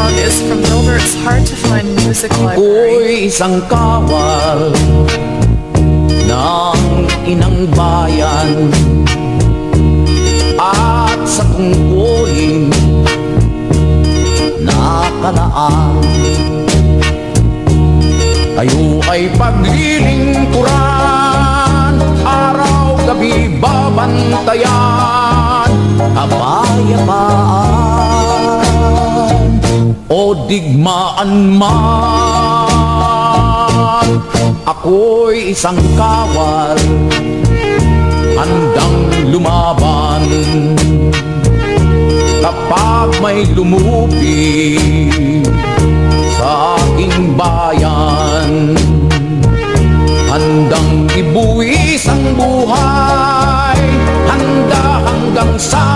song is from Gilbert's Hard to Find Music Library. Ako'y isang kawal ng inang bayan, at sa tungkulin nakalaan, tayo ay paglilingkuran, araw-gabi babantayan, kapayapaan o digmaan man. Ako'y isang kawal, handang lumaban kapag may lumupi sa aking bayan. Handang ibuwis ang buhay, handa hanggang sa